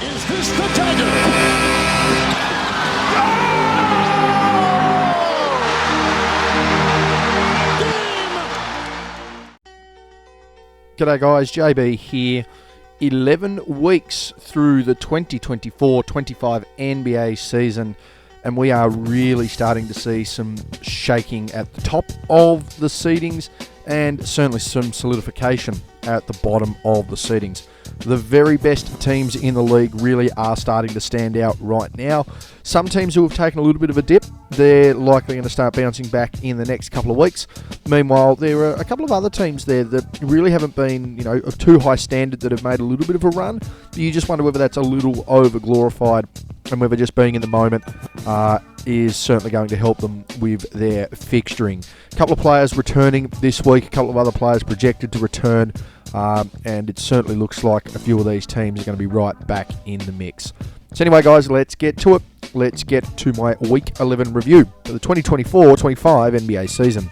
Is this the dagger? G'day guys, JB here. 11 weeks through the 2024-25 NBA season, and we are really starting to see some shaking at the top of the seedings and certainly some solidification at the bottom of the seedings. The very best teams in the league really are starting to stand out right now. Some teams who have taken a little bit of a dip, they're likely going to start bouncing back in the next couple of weeks. Meanwhile, there are a couple of other teams there that really haven't been, of too high standard, that have made a little bit of a run. But you just wonder whether that's a little over-glorified and whether just being in the moment is certainly going to help them with their fixturing. A couple of players returning this week, a couple of other players projected to return, and it certainly looks like a few of these teams are going to be right back in the mix. So anyway, guys, let's get to it. Let's get to my Week 11 review for the 2024-25 NBA season.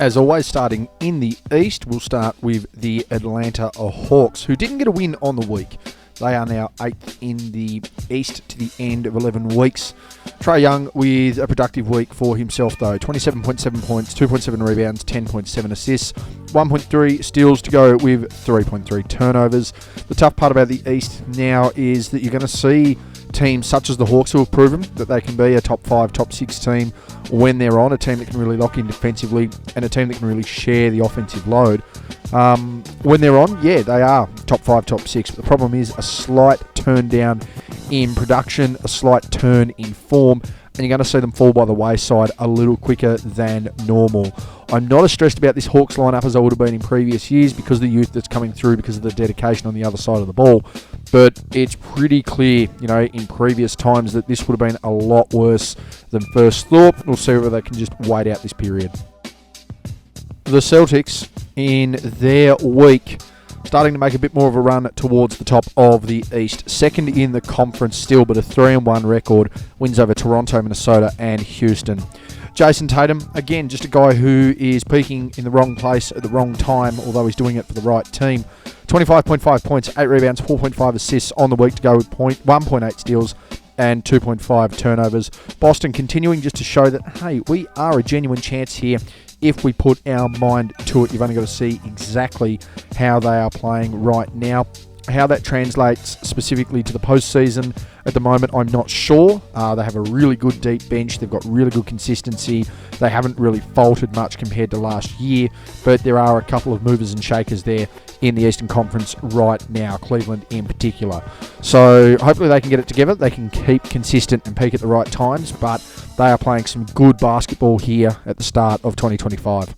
As always, starting in the East, we'll start with the Atlanta Hawks, who didn't get a win on the week. They are now 8th in the East to the end of 11 weeks. Trae Young with a productive week for himself, though. 27.7 points, 2.7 rebounds, 10.7 assists, 1.3 steals to go with 3.3 turnovers. The tough part about the East now is that you're going to see teams such as the Hawks who have proven that they can be a top 5, top 6 team when they're on, a team that can really lock in defensively and a team that can really share the offensive load. When they're on, yeah, they are top 5, top 6, but the problem is a slight turn down in production, a slight turn in form, and you're going to see them fall by the wayside a little quicker than normal. I'm not as stressed about this Hawks lineup as I would have been in previous years because of the youth that's coming through, because of the dedication on the other side of the ball. But it's pretty clear, in previous times that this would have been a lot worse than first thought. We'll see whether they can just wait out this period. The Celtics, in their week, starting to make a bit more of a run towards the top of the East. Second in the conference still, but a 3-1 record. Wins over Toronto, Minnesota, and Houston. Jason Tatum, again, just a guy who is peaking in the wrong place at the wrong time, although he's doing it for the right team. 25.5 points, 8 rebounds, 4.5 assists on the week to go with 1.8 steals and 2.5 turnovers. Boston continuing just to show that, hey, we are a genuine chance here if we put our mind to it. You've only got to see exactly how they are playing right now. How that translates specifically to the postseason at the moment, I'm not sure. They have a really good deep bench. They've got really good consistency. They haven't really faltered much compared to last year, but there are a couple of movers and shakers there in the Eastern Conference right now, Cleveland in particular. So hopefully they can get it together. They can keep consistent and peak at the right times, but they are playing some good basketball here at the start of 2025.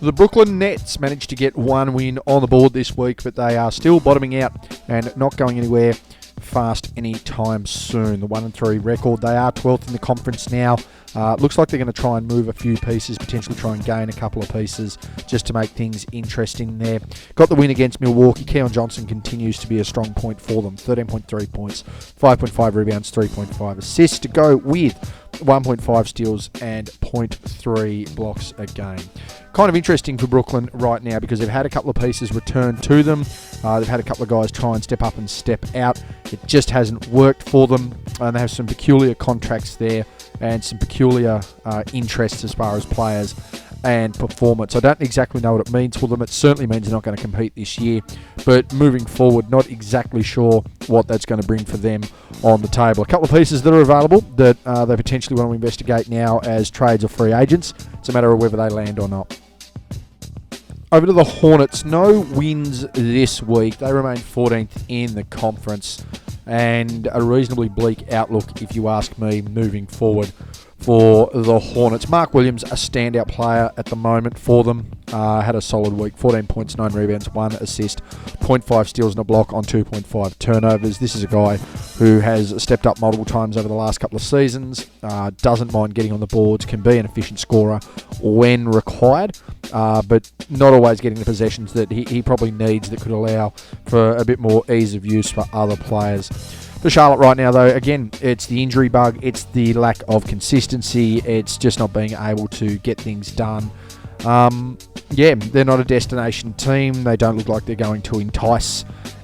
The Brooklyn Nets managed to get one win on the board this week, but they are still bottoming out and not going anywhere fast anytime soon. The 1-3 record, they are 12th in the conference now. Looks like they're going to try and move a few pieces, potentially try and gain a couple of pieces just to make things interesting there. Got the win against Milwaukee. Keon Johnson continues to be a strong point for them. 13.3 points, 5.5 rebounds, 3.5 assists to go with 1.5 steals and 0.3 blocks a game. Kind of interesting for Brooklyn right now because they've had a couple of pieces returned to them. They've had a couple of guys try and step up and step out. It just hasn't worked for them. And they have some peculiar contracts there and some peculiar interests as far as players and performance. I don't exactly know what it means for them. It certainly means they're not going to compete this year. But moving forward, not exactly sure what that's going to bring for them on the table. A couple of pieces that are available that they potentially want to investigate now as trades or free agents. It's a matter of whether they land or not. Over to the Hornets. No wins this week. They remain 14th in the conference. And a reasonably bleak outlook, if you ask me, moving forward for the Hornets. Mark Williams, a standout player at the moment for them. Had a solid week. 14 points, 9 rebounds, 1 assist, 0.5 steals and a block on 2.5 turnovers. This is a guy who has stepped up multiple times over the last couple of seasons. Doesn't mind getting on the boards, can be an efficient scorer when required, but not always getting the possessions that he probably needs that could allow for a bit more ease of use for other players. For Charlotte right now, though, again, it's the injury bug. It's the lack of consistency. It's just not being able to get things done. They're not a destination team. They don't look like they're going to entice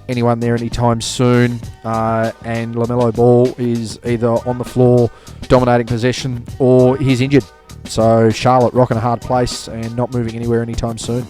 anyone there anytime soon. And LaMelo Ball is either on the floor dominating possession or he's injured. So Charlotte rocking a hard place and not moving anywhere anytime soon.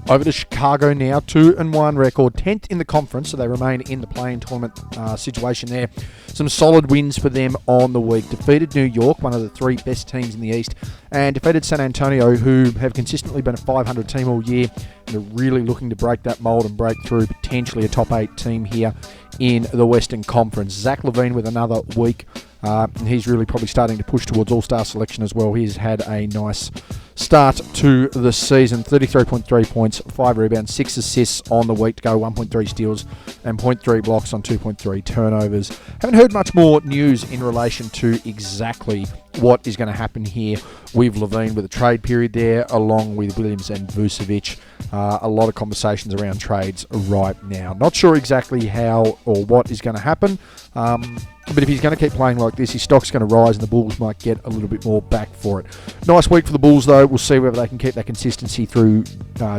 Over to Chicago now, 2-1 record, 10th in the conference, so they remain in the play-in tournament situation there. Some solid wins for them on the week. Defeated New York, one of the three best teams in the East, and defeated San Antonio, who have consistently been a 500 team all year, and are really looking to break that mold and break through potentially a top 8 team here in the Western Conference. Zach LaVine with another week. And he's really probably starting to push towards All-Star selection as well. He's had a nice start to the season. 33.3 points, 5 rebounds, 6 assists on the week to go, 1.3 steals and 0.3 blocks on 2.3 turnovers. Haven't heard much more news in relation to exactly what is going to happen here with LaVine with a trade period there, along with Williams and Vucevic. A lot of conversations around trades right now. Not sure exactly how or what is going to happen. But if he's going to keep playing like this, his stock's going to rise and the Bulls might get a little bit more back for it. Nice week for the Bulls, though. We'll see whether they can keep that consistency through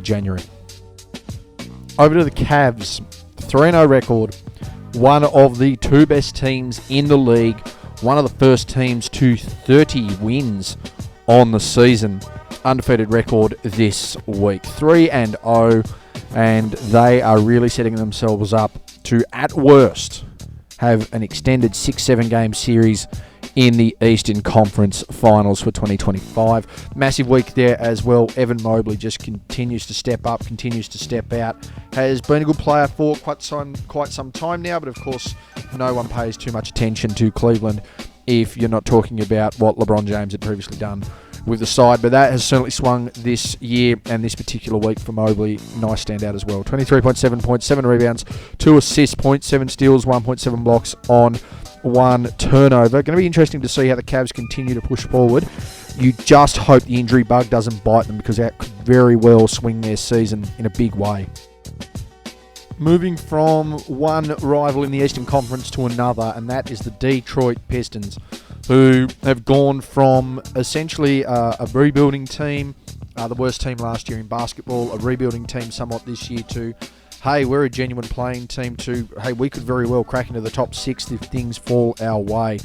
January. Over to the Cavs. 3-0 record. One of the 2 best teams in the league. One of the first teams to 30 wins on the season. Undefeated record this week. 3-0. And they are really setting themselves up to, at worst, have an extended 6-7 game series in the Eastern Conference Finals for 2025. Massive week there as well. Evan Mobley just continues to step up, continues to step out. Has been a good player for quite some time now, but of course no one pays too much attention to Cleveland if you're not talking about what LeBron James had previously done with the side, but that has certainly swung this year and this particular week for Mobley. Nice standout as well. 23.7 points, 7 rebounds, 2 assists, 0.7 steals, 1.7 blocks on 1 turnover. Going to be interesting to see how the Cavs continue to push forward. You just hope the injury bug doesn't bite them, because that could very well swing their season in a big way. Moving from one rival in the Eastern Conference to another, and that is the Detroit Pistons, who have gone from essentially a rebuilding team, the worst team last year in basketball, a rebuilding team somewhat this year, to, hey, we're a genuine playing team, to, hey, we could very well crack into the top 6 if things fall our way.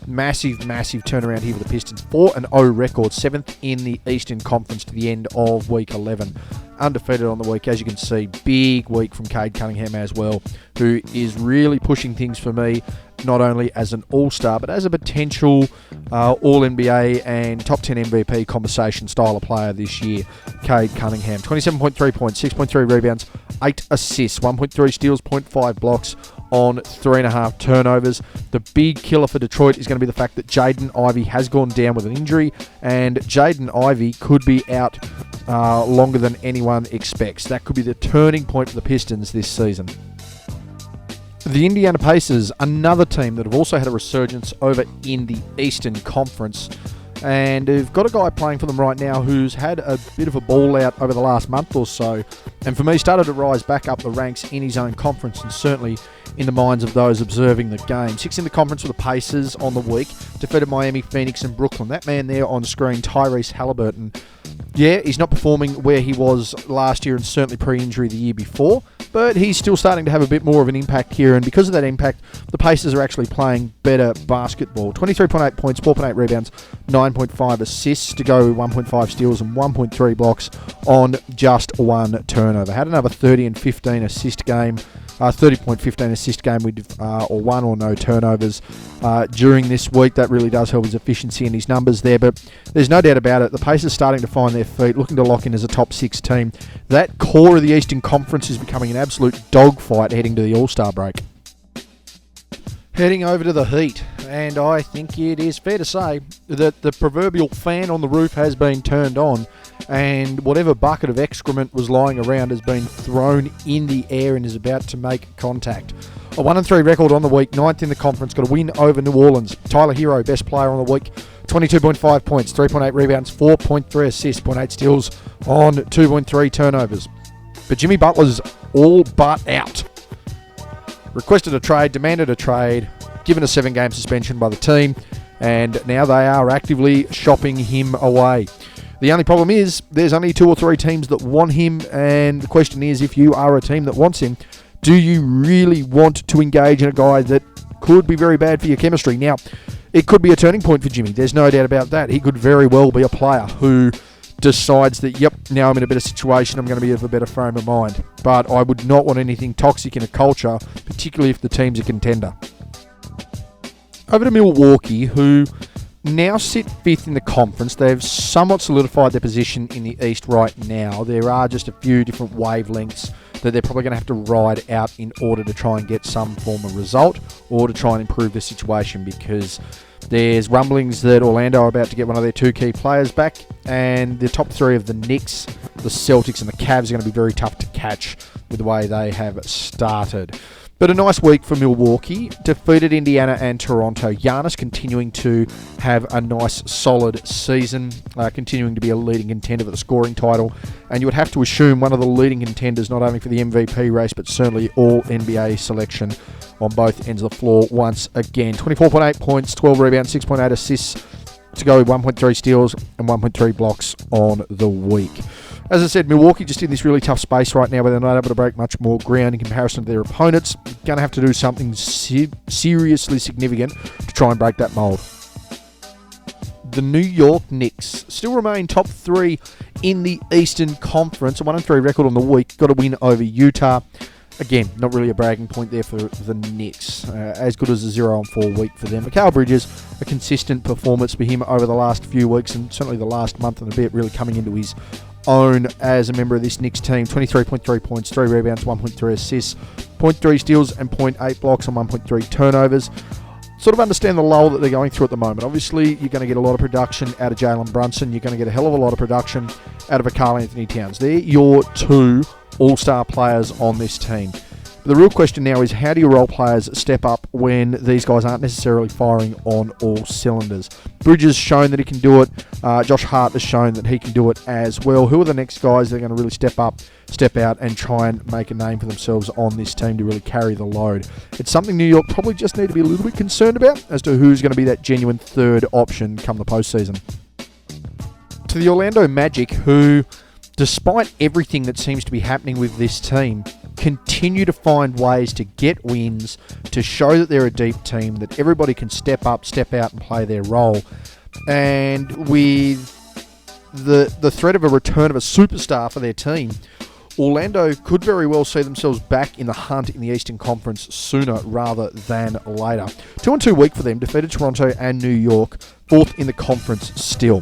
Massive turnaround here with the Pistons. 4-0 record, 7th in the Eastern Conference to the end of week 11. Undefeated on the week, as you can see. Big week from Cade Cunningham as well, who is really pushing things for me, not only as an all-star, but as a potential all-NBA and top 10 MVP conversation style of player this year. Cade Cunningham, 27.3 points, 6.3 rebounds, 8 assists, 1.3 steals, 0.5 blocks on 3.5 turnovers. The big killer for Detroit is going to be the fact that Jaden Ivey has gone down with an injury, and Jaden Ivey could be out longer than anyone expects. That could be the turning point for the Pistons this season. The Indiana Pacers, another team that have also had a resurgence over in the Eastern Conference, and they've got a guy playing for them right now who's had a bit of a ball out over the last month or so, and for me started to rise back up the ranks in his own conference, and certainly in the minds of those observing the game. 6th in the conference for the Pacers on the week, defeated Miami, Phoenix and Brooklyn. That man there on screen, Tyrese Halliburton, yeah, he's not performing where he was last year and certainly pre-injury the year before, but he's still starting to have a bit more of an impact here, and because of that impact, the Pacers are actually playing better basketball. 23.8 points, 4.8 rebounds, 9.5 assists to go, 1.5 steals and 1.3 blocks on just 1 turnover. Had another 30 and 15 assist game, 30.15 assist game with or 1 or no turnovers during this week. That really does help his efficiency and his numbers there, but there's no doubt about it. The Pacers starting to find their feet, looking to lock in as a top 6 team. That core of the Eastern Conference is becoming an absolute dogfight heading to the All-Star break. Heading over to the Heat, and I think it is fair to say that the proverbial fan on the roof has been turned on, and whatever bucket of excrement was lying around has been thrown in the air and is about to make contact. A 1-3 record on the week, 9th in the conference, got a win over New Orleans. Tyler Hero, best player on the week, 22.5 points, 3.8 rebounds, 4.3 assists, 0.8 steals on 2.3 turnovers. But Jimmy Butler's all but out. Requested a trade, demanded a trade, given a 7-game suspension by the team, and now they are actively shopping him away. The only problem is there's only 2 or 3 teams that want him, and the question is, if you are a team that wants him, Do you really want to engage in a guy that could be very bad for your chemistry? Now, it could be a turning point for Jimmy. There's no doubt about that. He could very well be a player who decides that, yep, now I'm in a better situation, I'm going to be of a better frame of mind. But I would not want anything toxic in a culture, particularly if the team's a contender. Over to Milwaukee, who now sit 5th in the conference. They've somewhat solidified their position in the East right now. There are just a few different wavelengths that they're probably going to have to ride out in order to try and get some form of result or to try and improve the situation, because there's rumblings that Orlando are about to get one of their 2 key players back, and the top 3 of the Knicks, the Celtics and the Cavs are going to be very tough to catch with the way they have started. But a nice week for Milwaukee. Defeated Indiana and Toronto. Giannis continuing to have a nice, solid season, continuing to be a leading contender for the scoring title. And you would have to assume one of the leading contenders, not only for the MVP race, but certainly all NBA selection on both ends of the floor once again. 24.8 points, 12 rebounds, 6.8 assists to go with 1.3 steals and 1.3 blocks on the week. As I said, Milwaukee just in this really tough space right now where they're not able to break much more ground in comparison to their opponents. Going to have to do something seriously significant to try and break that mould. The New York Knicks still remain top 3 in the Eastern Conference. A 1-3 record on the week. Got a win over Utah. Again, not really a bragging point there for the Knicks. As good as a 0-4 week for them. Mikal Bridges, a consistent performance for him over the last few weeks and certainly the last month and a bit, really coming into his own as a member of this Knicks team. 23.3 points, 3 rebounds, 1.3 assists, 0.3 steals and 0.8 blocks and 1.3 turnovers. Sort of understand the lull that they're going through at the moment. Obviously, you're going to get a lot of production out of Jalen Brunson. You're going to get a hell of a lot of production out of a Karl-Anthony Towns. They're your 2 all-star players on this team. But the real question now is, how do your role players step up when these guys aren't necessarily firing on all cylinders? Bridges shown that he can do it. Josh Hart has shown that he can do it as well. Who are the next guys that are going to really step up, step out and try and make a name for themselves on this team to really carry the load? It's something New York probably just need to be a little bit concerned about as to who's going to be that genuine third option come the postseason. To the Orlando Magic, who, despite everything that seems to be happening with this team, continue to find ways to get wins, to show that they're a deep team, that everybody can step up, step out and play their role. And with the threat of a return of a superstar for their team, Orlando could very well see themselves back in the hunt in the Eastern Conference sooner rather than later. 2-2 week for them, defeated Toronto and New York, 4th in the conference still.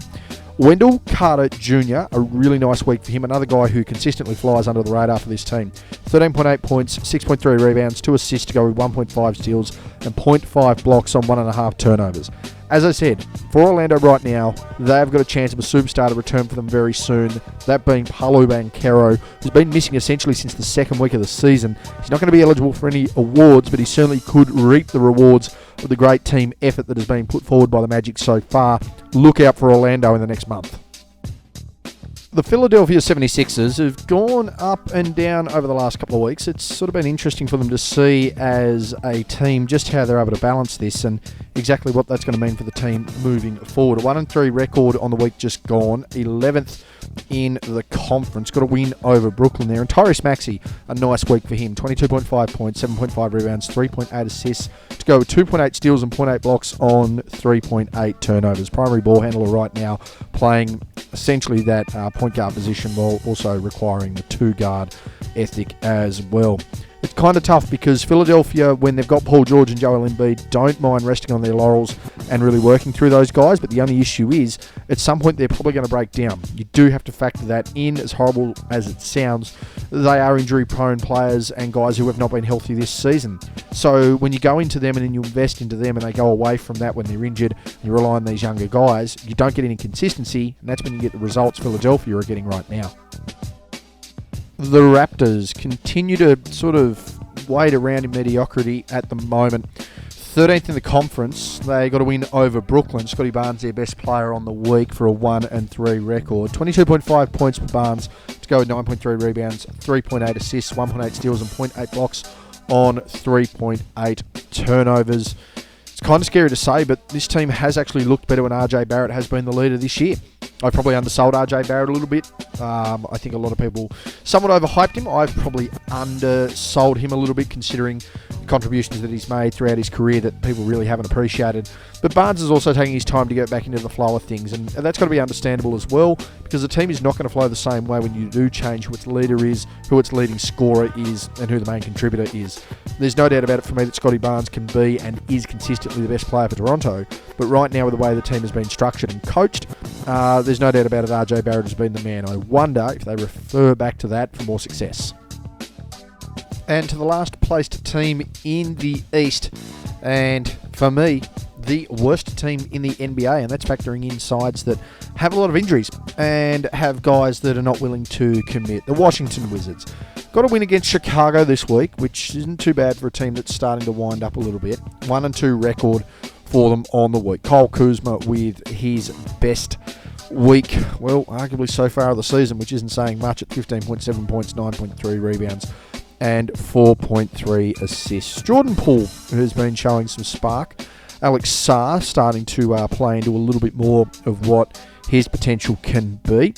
Wendell Carter Jr., a really nice week for him. Another guy who consistently flies under the radar for this team. 13.8 points, 6.3 rebounds, 2 assists to go with 1.5 steals and 0.5 blocks on 1.5 turnovers. As I said, for Orlando right now, they've got a chance of a superstar to return for them very soon. That being Paolo Banchero, who's been missing essentially since the 2nd week of the season. He's not going to be eligible for any awards, but he certainly could reap the rewards of the great team effort that has been put forward by the Magic so far. Look out for Orlando in the next month. The Philadelphia 76ers have gone up and down over the last couple of weeks. It's sort of been interesting for them to see as a team just how they're able to balance this and exactly what that's going to mean for the team moving forward. A 1-3 record on the week just gone, 11th in the conference. Got a win over Brooklyn there. And Tyrese Maxey, a nice week for him. 22.5 points, 7.5 rebounds, 3.8 assists to go with 2.8 steals and 0.8 blocks on 3.8 turnovers. Primary ball handler right now, playing essentially that point guard position while also requiring the 2-guard ethic as well. It's kind of tough because Philadelphia, when they've got Paul George and Joel Embiid, don't mind resting on their laurels and really working through those guys. But the only issue is, at some point, they're probably going to break down. You do have to factor that in, as horrible as it sounds. They are injury-prone players and guys who have not been healthy this season. So when you go into them and then you invest into them and they go away from that when they're injured, and you rely on these younger guys, you don't get any consistency, and that's when you get the results Philadelphia are getting right now. The Raptors continue to sort of wade around in mediocrity at the moment. 13th in the conference. They got a win over Brooklyn. Scotty Barnes, their best player on the week, for a 1-3 record. 22.5 points for Barnes to go with 9.3 rebounds, 3.8 assists, 1.8 steals and 0.8 blocks on 3.8 turnovers. It's kind of scary to say, but this team has actually looked better when RJ Barrett has been the leader this year. I probably undersold RJ Barrett a little bit. I think a lot of people somewhat overhyped him. I've probably undersold him a little bit, considering the contributions that he's made throughout his career that people really haven't appreciated. But Barnes is also taking his time to get back into the flow of things, and that's got to be understandable as well, because the team is not going to flow the same way when you do change who its leader is, who its leading scorer is, and who the main contributor is. There's no doubt about it for me that Scotty Barnes can be and is consistently the best player for Toronto, but right now with the way the team has been structured and coached, there's no doubt about it, RJ Barrett has been the man. I wonder if they refer back to that for more success. And to the last placed team in the East, and for me, the worst team in the NBA, and that's factoring in sides that have a lot of injuries and have guys that are not willing to commit. The Washington Wizards got a win against Chicago this week, which isn't too bad for a team that's starting to wind up a little bit. 1-2 record for them on the week. Kyle Kuzma with his best week, well, arguably so far of the season, which isn't saying much, at 15.7 points, 9.3 rebounds, and 4.3 assists. Jordan Poole, who has been showing some spark. Alex Sarr starting to play into a little bit more of what his potential can be.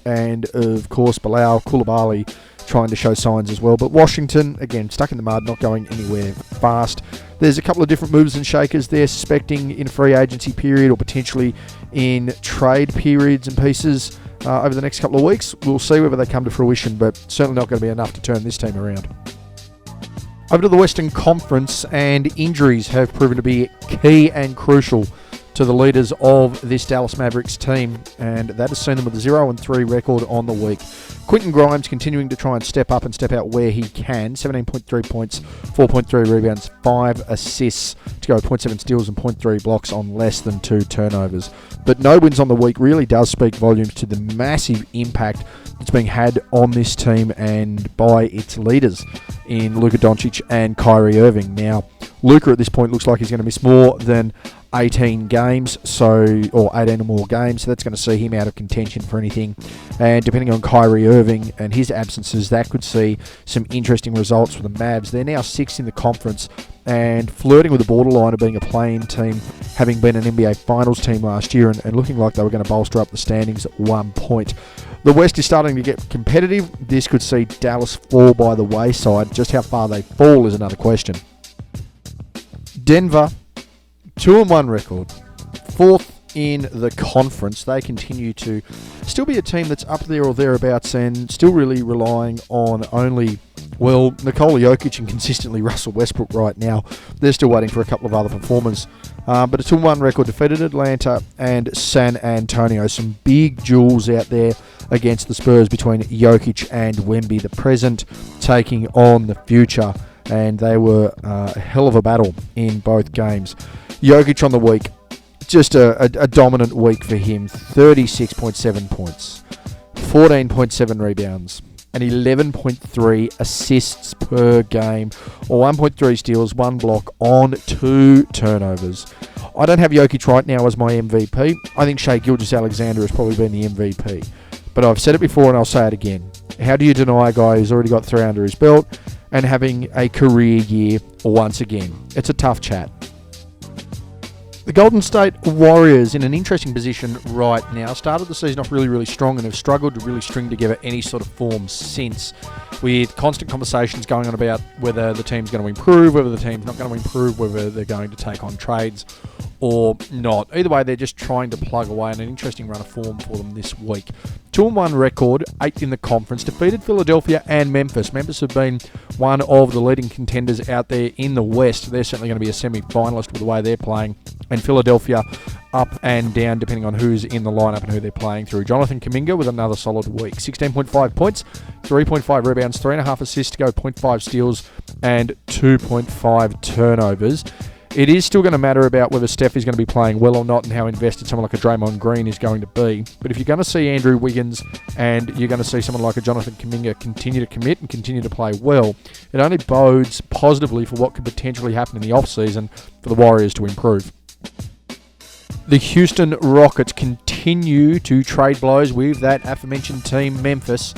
And, of course, Bilal Coulibaly trying to show signs as well. But Washington, again, stuck in the mud, not going anywhere fast. There's a couple of different movers and shakers they're suspecting in free agency period or potentially in trade periods and pieces over the next couple of weeks. We'll see whether they come to fruition, but certainly not going to be enough to turn this team around. Over to the Western Conference, and injuries have proven to be key and crucial to the leaders of this Dallas Mavericks team, and that has seen them with a 0-3 record on the week. Quentin Grimes continuing to try and step up and step out where he can. 17.3 points, 4.3 rebounds, 5 assists to go 0.7 steals and 0.3 blocks on less than 2 turnovers. But no wins on the week really does speak volumes to the massive impact that's being had on this team and by its leaders in Luka Doncic and Kyrie Irving. Now, Luka at this point looks like he's going to miss more than 18 games, or 18 or more games, so that's going to see him out of contention for anything. And depending on Kyrie Irving and his absences, that could see some interesting results for the Mavs. They're now 6th in the conference and flirting with the borderline of being a play-in team, having been an NBA Finals team last year and looking like they were going to bolster up the standings at one point. The West is starting to get competitive. This could see Dallas fall by the wayside. Just how far they fall is another question. Denver, 2-1 record, 4th in the conference. They continue to still be a team that's up there or thereabouts and still really relying on only, well, Nikola Jokic and consistently Russell Westbrook right now. They're still waiting for a couple of other performers. But a 2-1 record, defeated Atlanta and San Antonio. Some big duels out there against the Spurs between Jokic and Wemby, the present taking on the future. And they were a hell of a battle in both games. Jokic on the week, just a dominant week for him. 36.7 points, 14.7 rebounds, and 11.3 assists per game, or 1.3 steals, 1 block on 2 turnovers. I don't have Jokic right now as my MVP. I think Gilgeous-Alexander has probably been the MVP. But I've said it before and I'll say it again. How do you deny a guy who's already got 3 under his belt and having a career year once again? It's a tough chat. The Golden State Warriors in an interesting position right now. Started the season off really, really strong and have struggled to really string together any sort of form since, with constant conversations going on about whether the team's going to improve, whether the team's not going to improve, whether they're going to take on trades or not. Either way, they're just trying to plug away, and an interesting run of form for them this week. 2-1 record, 8th in the conference, defeated Philadelphia and Memphis. Memphis have been one of the leading contenders out there in the West. They're certainly going to be a semi-finalist with the way they're playing. And Philadelphia up and down depending on who's in the lineup and who they're playing through. Jonathan Kuminga with another solid week. 16.5 points, 3.5 rebounds, 3.5 assists to go, 0.5 steals, and 2.5 turnovers. It is still going to matter about whether Steph is going to be playing well or not and how invested someone like a Draymond Green is going to be. But if you're going to see Andrew Wiggins and you're going to see someone like a Jonathan Kuminga continue to commit and continue to play well, it only bodes positively for what could potentially happen in the off-season for the Warriors to improve. The Houston Rockets continue to trade blows with that aforementioned team, Memphis,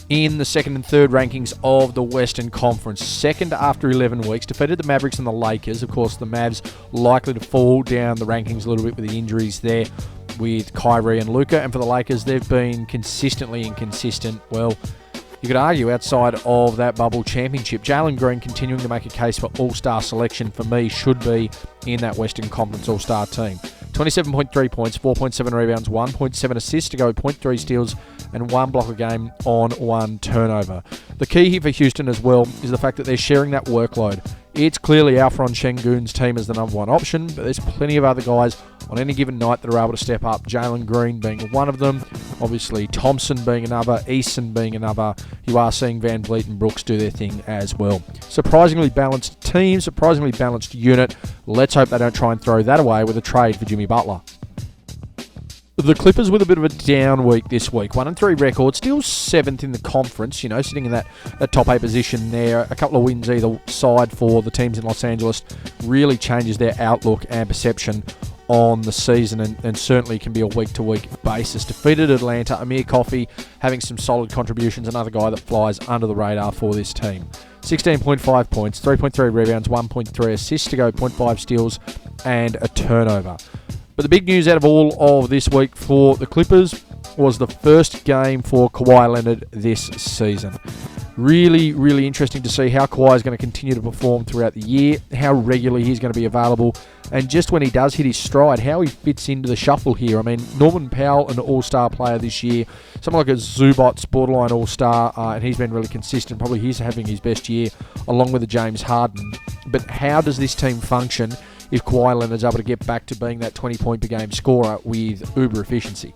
in the second and third rankings of the Western Conference. Second after 11 weeks, defeated the Mavericks and the Lakers. Of course, the Mavs likely to fall down the rankings a little bit with the injuries there. with Kyrie and Luka, and for the Lakers, they've been consistently inconsistent. Well, you could argue outside of that bubble championship, Jalen Green continuing to make a case for all-star selection for me should be in that Western Conference all-star team. 27.3 points, 4.7 rebounds, 1.7 assists to go with 0.3 steals and 1 block a game on 1 turnover. The key here for Houston as well is the fact that they're sharing that workload. It's clearly Alfred Sengun's team as the number one option, but there's plenty of other guys on any given night that are able to step up. Jalen Green being one of them, obviously Thompson being another, Eason being another. You are seeing Van Vliet and Brooks do their thing as well. Surprisingly balanced team, surprisingly balanced unit. Let's hope they don't try and throw that away with a trade for Jimmy Butler. The Clippers with a bit of a down week this week. 1-3 record, still 7th in the conference, sitting in that top 8 position there. A couple of wins either side for the teams in Los Angeles really changes their outlook and perception on the season, and certainly can be a week-to-week basis. Defeated Atlanta, Amir Coffey having some solid contributions, another guy that flies under the radar for this team. 16.5 points, 3.3 rebounds, 1.3 assists to go, 0.5 steals and a turnover. But the big news out of all of this week for the Clippers was the first game for Kawhi Leonard this season. Really, really interesting to see how Kawhi is going to continue to perform throughout the year, how regularly he's going to be available, and just when he does hit his stride, how he fits into the shuffle here. I mean, Norman Powell, an all-star player this year, someone like a Zubac's borderline all-star, and he's been really consistent. Probably he's having his best year, along with the James Harden. But how does this team function if Kawhi Leonard's able to get back to being that 20-point per game scorer with uber efficiency?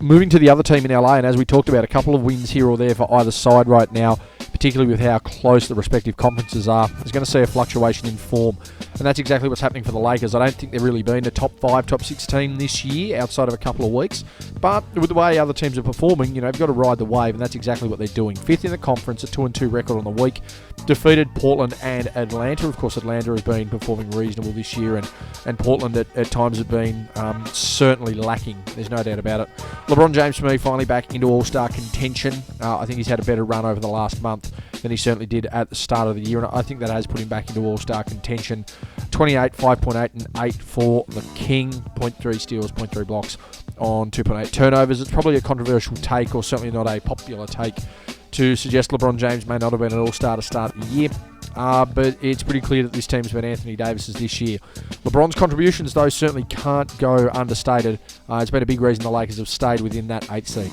Moving to the other team in LA, and as we talked about, a couple of wins here or there for either side right now, particularly with how close the respective conferences are, is going to see a fluctuation in form. And that's exactly what's happening for the Lakers. I don't think they've really been a top 5, top 6 team this year outside of a couple of weeks. But with the way other teams are performing, you've got to ride the wave, and that's exactly what they're doing. 5th in the conference, a 2-2 record on the week. Defeated Portland and Atlanta. Of course, Atlanta has been performing reasonable this year, and Portland at times have been certainly lacking. There's no doubt about it. LeBron James, for me, finally back into all-star contention. I think he's had a better run over the last month than he certainly did at the start of the year, and I think that has put him back into all-star contention. 28, 5.8, and 8 for the King. 0.3 steals, 0.3 blocks on 2.8 turnovers. It's probably a controversial take, or certainly not a popular take, to suggest LeBron James may not have been an all-star to start the year. But it's pretty clear that this team's been Anthony Davis's this year. LeBron's contributions, though, certainly can't go understated. It's been a big reason the Lakers have stayed within that 8th seed.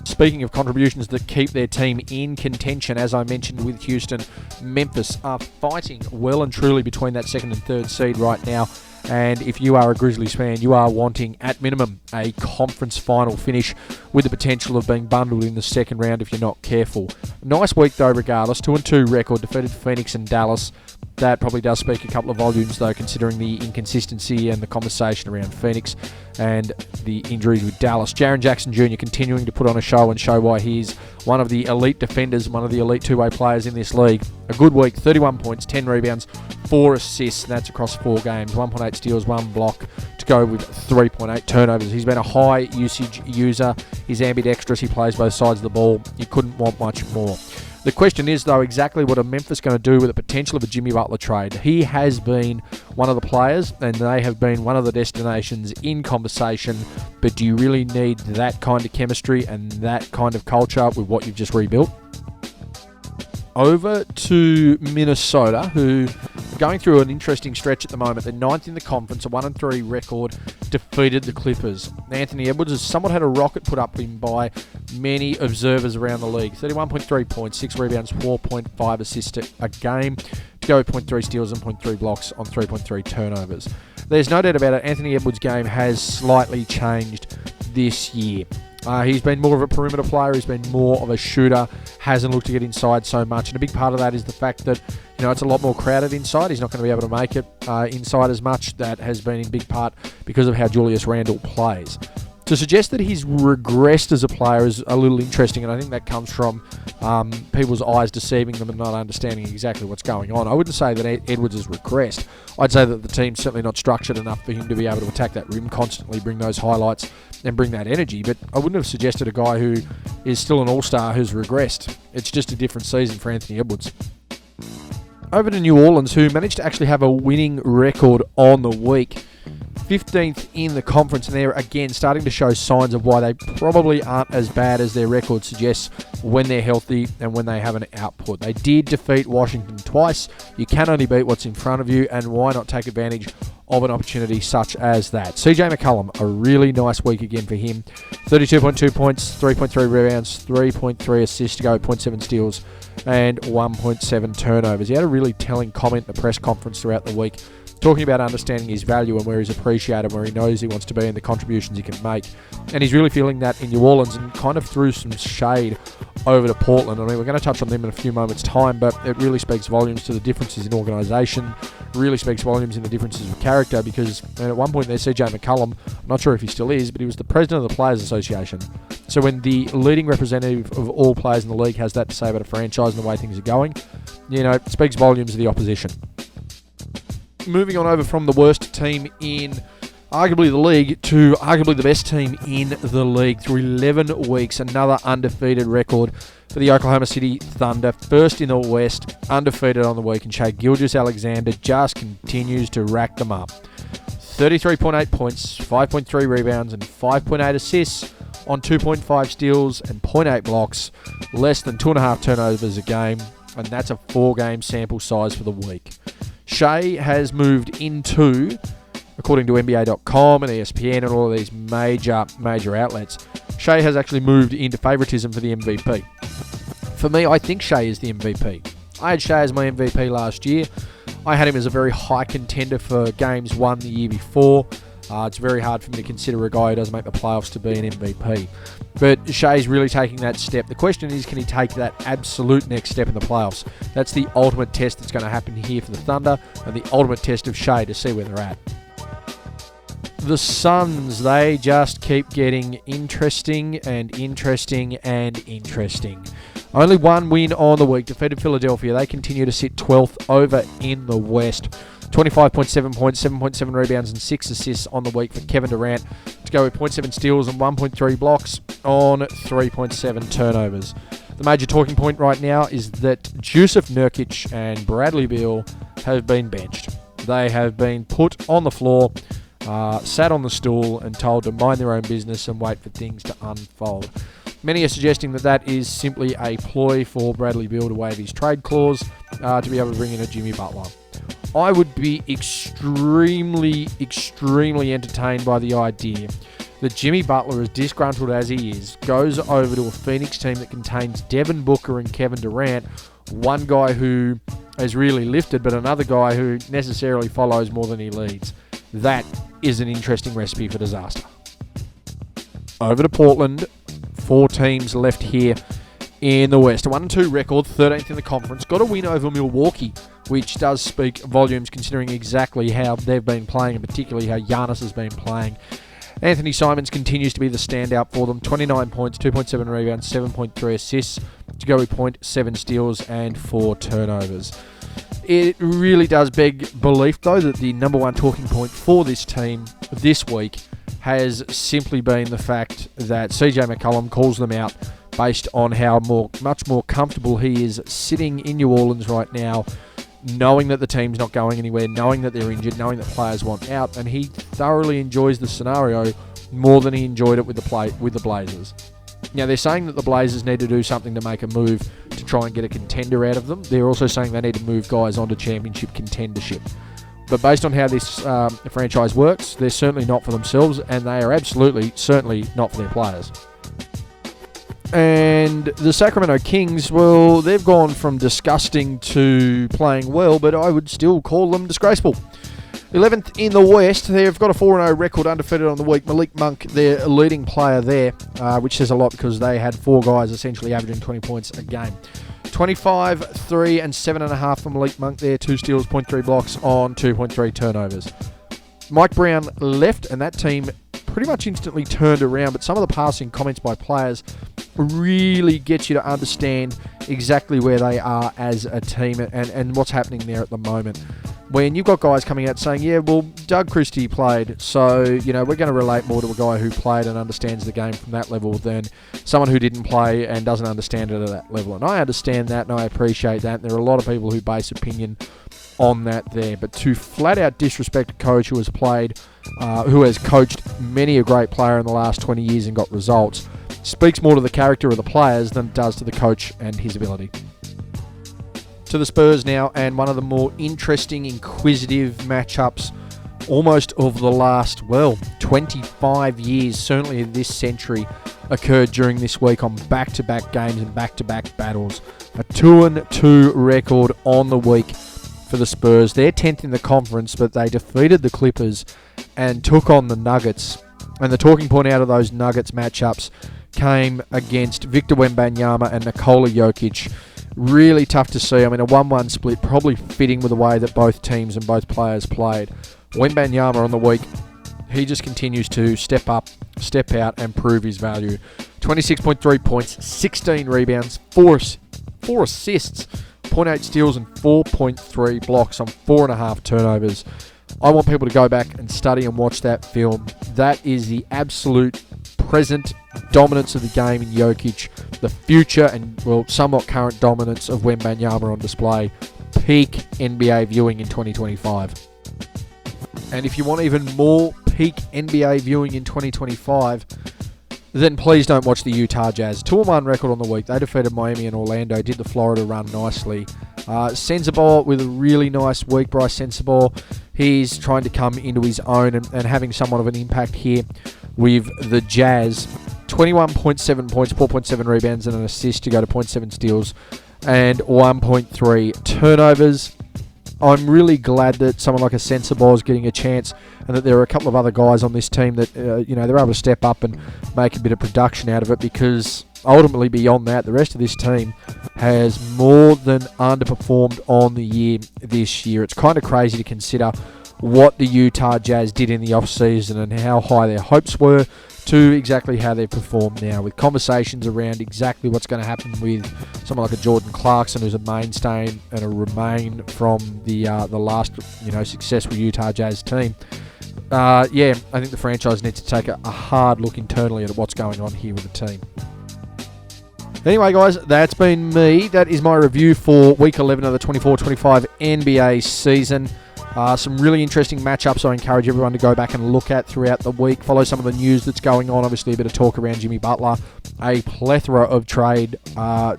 Speaking of contributions that keep their team in contention, as I mentioned with Houston, Memphis are fighting well and truly between that 2nd and 3rd seed right now. And if you are a Grizzlies fan, you are wanting, at minimum, a conference final finish with the potential of being bundled in the second round if you're not careful. Nice week, though, regardless. 2-2 record, defeated Phoenix and Dallas. That probably does speak a couple of volumes, though, considering the inconsistency and the conversation around Phoenix and the injuries with Dallas. Jaren Jackson Jr. continuing to put on a show and show why he's one of the elite defenders, one of the elite two-way players in this league. A good week, 31 points, 10 rebounds, 4 assists, and that's across 4 games. 1.8 steals, 1 block to go with 3.8 turnovers. He's been a high usage user. He's ambidextrous. He plays both sides of the ball. You couldn't want much more. The question is, though, exactly what are Memphis going to do with the potential of a Jimmy Butler trade? He has been one of the players, and they have been one of the destinations in conversation, but do you really need that kind of chemistry and that kind of culture with what you've just rebuilt? Over to Minnesota, who are going through an interesting stretch at the moment. They're 9th in the conference, a 1-3 record, defeated the Clippers. Anthony Edwards has somewhat had a rocket put up him by many observers around the league. 31.3 points, 6 rebounds, 4.5 assists a game, to go with 0.3 steals and 0.3 blocks on 3.3 turnovers. There's no doubt about it, Anthony Edwards' game has slightly changed this year. He's been more of a perimeter player, he's been more of a shooter, hasn't looked to get inside so much, and a big part of that is the fact that it's a lot more crowded inside. He's not going to be able to make it inside as much. That has been in big part because of how Julius Randle plays. To suggest that he's regressed as a player is a little interesting, and I think that comes from people's eyes deceiving them and not understanding exactly what's going on. I wouldn't say that Edwards has regressed. I'd say that the team's certainly not structured enough for him to be able to attack that rim constantly, bring those highlights and bring that energy, but I wouldn't have suggested a guy who is still an all-star who's regressed. It's just a different season for Anthony Edwards. Over to New Orleans, who managed to actually have a winning record on the week. 15th in the conference, and they're again starting to show signs of why they probably aren't as bad as their record suggests when they're healthy and when they have an output. They did defeat Washington twice. You can only beat what's in front of you, and why not take advantage of an opportunity such as that? CJ McCollum, a really nice week again for him. 32.2 points, 3.3 rebounds, 3.3 assists to go, 0.7 steals, and 1.7 turnovers. He had a really telling comment in the press conference throughout the week, talking about understanding his value and where he's appreciated, where he knows he wants to be and the contributions he can make. And he's really feeling that in New Orleans, and kind of threw some shade over to Portland. I mean, we're going to touch on them in a few moments' time, but it really speaks volumes to the differences in organisation, really speaks volumes in the differences of character, because at one point there, CJ McCollum, I'm not sure if he still is, but he was the president of the Players Association. So when the leading representative of all players in the league has that to say about a franchise and the way things are going, you know, it speaks volumes of the opposition. Moving on over from the worst team in arguably the league to arguably the best team in the league through 11 weeks. Another undefeated record for the Oklahoma City Thunder. First in the West, undefeated on the week. And Gilgeous-Alexander just continues to rack them up. 33.8 points, 5.3 rebounds, and 5.8 assists on 2.5 steals and 0.8 blocks. Less than 2.5 turnovers a game. And that's a 4-game sample size for the week. Shai has moved into, according to NBA.com and ESPN and all of these major outlets, Shai has actually moved into favouritism for the MVP. For me, I think Shai is the MVP. I had Shai as my MVP last year. I had him as a very high contender for games won the year before. It's very hard for me to consider a guy who doesn't make the playoffs to be an MVP. But Shai's really taking that step. The question is, can he take that absolute next step in the playoffs? That's the ultimate test that's going to happen here for the Thunder, and the ultimate test of Shai to see where they're at. The Suns, they just keep getting interesting and interesting and interesting. Only one win on the week, defeated Philadelphia. They continue to sit 12th over in the West. 25.7 points, 7.7 rebounds, and 6 assists on the week for Kevin Durant to go with 0.7 steals and 1.3 blocks on 3.7 turnovers. The major talking point right now is that Jusuf Nurkic and Bradley Beal have been benched. They have been put on the floor, sat on the stool, and told to mind their own business and wait for things to unfold. Many are suggesting that that is simply a ploy for Bradley Beal to waive his trade clause to be able to bring in a Jimmy Butler. I would be extremely entertained by the idea that Jimmy Butler, as disgruntled as he is, goes over to a Phoenix team that contains Devin Booker and Kevin Durant, one guy who has really lifted, but another guy who necessarily follows more than he leads. That is an interesting recipe for disaster. Over to Portland. 4 teams left here in the West. A 1-2 record, 13th in the conference. Got a win over Milwaukee, which does speak volumes considering exactly how they've been playing, and particularly how Giannis has been playing. Anthony Simons continues to be the standout for them. 29 points, 2.7 rebounds, 7.3 assists to go with 0.7 steals and 4 turnovers. It really does beg belief, though, that the number one talking point for this team this week has simply been the fact that CJ McCollum calls them out based on how much more comfortable he is sitting in New Orleans right now, knowing that the team's not going anywhere, knowing that they're injured, knowing that players want out, and he thoroughly enjoys the scenario more than he enjoyed it with the Blazers. Now, they're saying that the Blazers need to do something to make a move to try and get a contender out of them. They're also saying they need to move guys onto championship contendership. But based on how this franchise works, they're certainly not for themselves, and they are certainly not for their players. And the Sacramento Kings, well, they've gone from disgusting to playing well, but I would still call them disgraceful. 11th in the West, they've got a 4-0 record, undefeated on the week. Malik Monk, their leading player there, which says a lot because they had 4 guys essentially averaging 20 points a game. 25, 3, and 7.5 for Malik Monk there. 2 steals, 0.3 blocks on 2.3 turnovers. Mike Brown left, and that team pretty much instantly turned around, but some of the passing comments by players really get you to understand exactly where they are as a team and what's happening there at the moment. When you've got guys coming out saying, yeah, well, Doug Christie played, so, you know, we're going to relate more to a guy who played and understands the game from that level than someone who didn't play and doesn't understand it at that level. And I understand that, and I appreciate that. And there are a lot of people who base opinion on that there. But to flat out disrespect a coach who has coached many a great player in the last 20 years and got results, speaks more to the character of the players than it does to the coach and his ability. To the Spurs now, and one of the more interesting, inquisitive matchups almost of the last, 25 years, certainly of this century, occurred during this week on back-to-back games and back-to-back battles. A 2-2 record on the week for the Spurs. They're 10th in the conference, but they defeated the Clippers and took on the Nuggets. And the talking point out of those Nuggets matchups came against Victor Wembanyama and Nikola Jokic. Really tough to see. I mean, a 1-1 split, probably fitting with the way that both teams and both players played. Wembanyama on the week, he just continues to step up, step out, and prove his value. 26.3 points, 16 rebounds, 4 assists, 0.8 steals, and 4.3 blocks on 4.5 turnovers. I want people to go back and study and watch that film. That is the absolute present dominance of the game in Jokic, the future and, somewhat current dominance of Wembanyama on display. Peak NBA viewing in 2025. And if you want even more peak NBA viewing in 2025, then please don't watch the Utah Jazz. 2-1 record on the week. They defeated Miami and Orlando, did the Florida run nicely. Sensabaugh with a really nice week. Bryce Sensabaugh, he's trying to come into his own and having somewhat of an impact here with the Jazz. 21.7 points, 4.7 rebounds and an assist to go to 0.7 steals and 1.3 turnovers. I'm really glad that someone like a Sensabaugh is getting a chance, and that there are a couple of other guys on this team that they're able to step up and make a bit of production out of it, because ultimately beyond that, the rest of this team has more than underperformed on the year this year. It's kind of crazy to consider what the Utah Jazz did in the off-season and how high their hopes were to exactly how they've performed now, with conversations around exactly what's going to happen with someone like a Jordan Clarkson, who's a mainstay and a remain from the last successful Utah Jazz team. I think the franchise needs to take a hard look internally at what's going on here with the team. Anyway, guys, that's been me. That is my review for Week 11 of the 24-25 NBA season. Some really interesting matchups I encourage everyone to go back and look at throughout the week. Follow some of the news that's going on. Obviously, a bit of talk around Jimmy Butler. A plethora of trade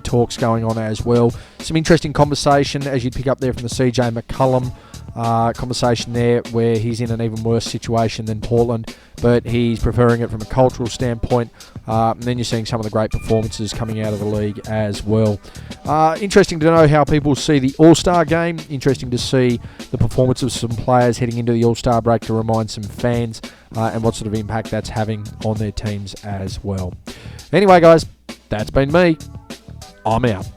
talks going on as well. Some interesting conversation, as you'd pick up there, from the CJ McCollum conversation there, where he's in an even worse situation than Portland, but he's preferring it from a cultural standpoint. And then you're seeing some of the great performances coming out of the league as well. Interesting to know how people see the All-Star game. Interesting to see the performance of some players heading into the All-Star break to remind some fans and what sort of impact that's having on their teams as well. Anyway, guys, that's been me. I'm out.